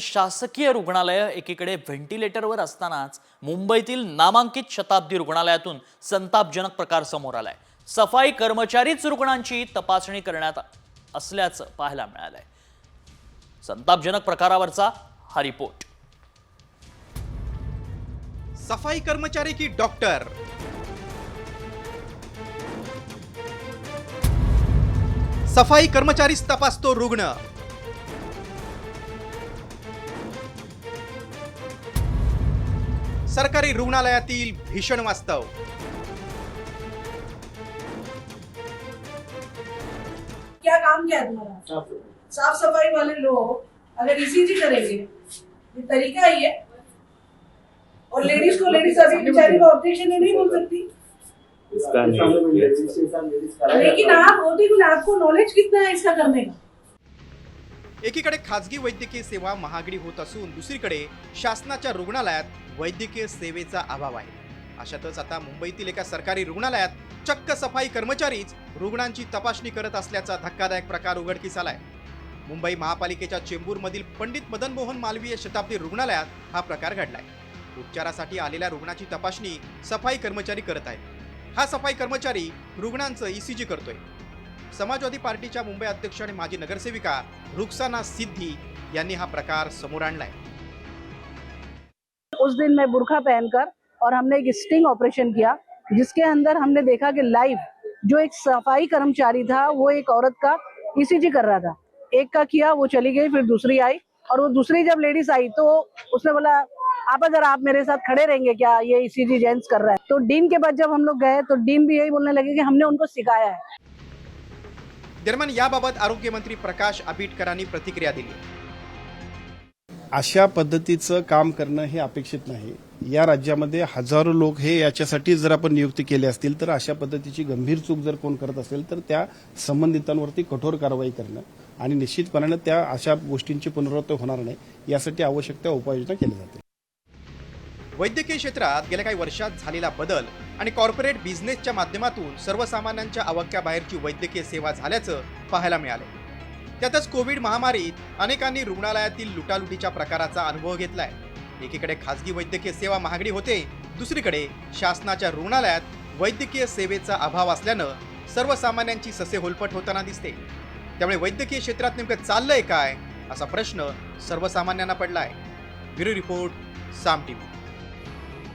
शासकीय रुग्णालय एकीकडे व्हेंटिलेटरवर असतानाच मुंबईतील नामांकित शताब्दी रुग्णालयातून संतापजनक प्रकार समोर आलाय। सफाई कर्मचारीच रुग्णांची तपासणी करण्यात असल्याचं पाहायला मिळालंय। संतापजनक प्रकारावरचा हा रिपोर्ट। सफाई कर्मचारी की डॉक्टर, सफाई कर्मचारीच तपासतो रुग्ण। सरकारी रुग्णालयातील भीषण वास्तव। क्या काम किया तुम्हारा? साफ सफाई वाले लोग अगर ईसीजी करेंगे, ये तरीका ही है। और लेडीज को लेडीज अभी बेचारी को ऑपरेशन नहीं बोल सकती, लेकिन आप होती कुछ, आपको नॉलेज कितना है इसका करने का? एकीकडे खाजगी वैद्यकीय सेवा महागडी होत असून दुसरीकडे शासनाच्या रुग्णालयात वैद्यकीय सेवेचा अभाव आहे। अशातच आता मुंबईतील एका सरकारी रुग्णालयात चक्क सफाई कर्मचारीच रुग्णांची तपासणी करत असल्याचा धक्कादायक प्रकार उघडकीस आलाय। मुंबई महापालिकेच्या चेंबूरमधील पंडित मदन मोहन मालवीय शताब्दी रुग्णालयात हा प्रकार घडलाय। उपचारासाठी आलेल्या रुग्णाची तपासणी सफाई कर्मचारी करत आहेत। हा सफाई कर्मचारी रुग्णांचं ईसीजी करतोय। समाजवादी पार्टीच्या मुंबई अध्यक्ष आणि माजी नगरसेविका रुखसाना सिद्धी यांनी हा प्रकार समोर आणलाय। उस दिन मैं बुर्खा पहनकर और हमने एक स्टिंग ऑपरेशन किया, जिसके अंदर हमने देखा कि लाइव जो एक सफाई कर्मचारी था वो एक औरत का ईसीजी कर रहा था। एक का किया, वो चली गई, फिर दूसरी आई, और वो दूसरी जब लेडीज आई तो उसने बोला आप अगर आप मेरे साथ खड़े रहेंगे क्या, ये ईसीजी जेंट्स कर रहा है। तो डीन के बाद जब हम लोग गए तो डीन भी यही बोलने लगे कि हमने उनको सिखाया है। दरम्यान याबाबत आरोग्यमंत्री प्रकाश आंबेडकरांनी प्रतिक्रिया दिली। अशा पद्धतीचं काम करणं हे अपेक्षित नाही। या राज्यामध्ये हजारो लोक हे याच्यासाठी जर आपण नियुक्ती केली असतील तर अशा पद्धतीची गंभीर चूक जर कोण करत असेल तर त्या संबंधितांवरती कठोर कारवाई करणं आणि निश्चितपणाने त्या अशा गोष्टींची पुनरावृत्ती होणार नाही यासाठी आवश्यक त्या उपाययोजना केल्या जातील। वैद्यकीय क्षेत्रात गेल्या काही वर्षात झालेला बदल आणि कॉर्पोरेट बिझनेसच्या माध्यमातून सर्वसामान्यांच्या आवाक्याबाहेरची वैद्यकीय सेवा झाल्याचं पाहायला मिळालं। त्यातच कोविड महामारीत अनेकांनी रुग्णालयातील लुटालुटीच्या प्रकाराचा अनुभव घेतलाय। एकीकडे खासगी वैद्यकीय सेवा महागडी होते, दुसरीकडे शासनाच्या रुग्णालयात वैद्यकीय सेवेचा अभाव असल्यानं सर्वसामान्यांची ससे होलपट होताना दिसते। त्यामुळे वैद्यकीय क्षेत्रात नेमकं चाललंय काय असा प्रश्न सर्वसामान्यांना पडलाय। ब्युरो रिपोर्ट, साम टीव्ही।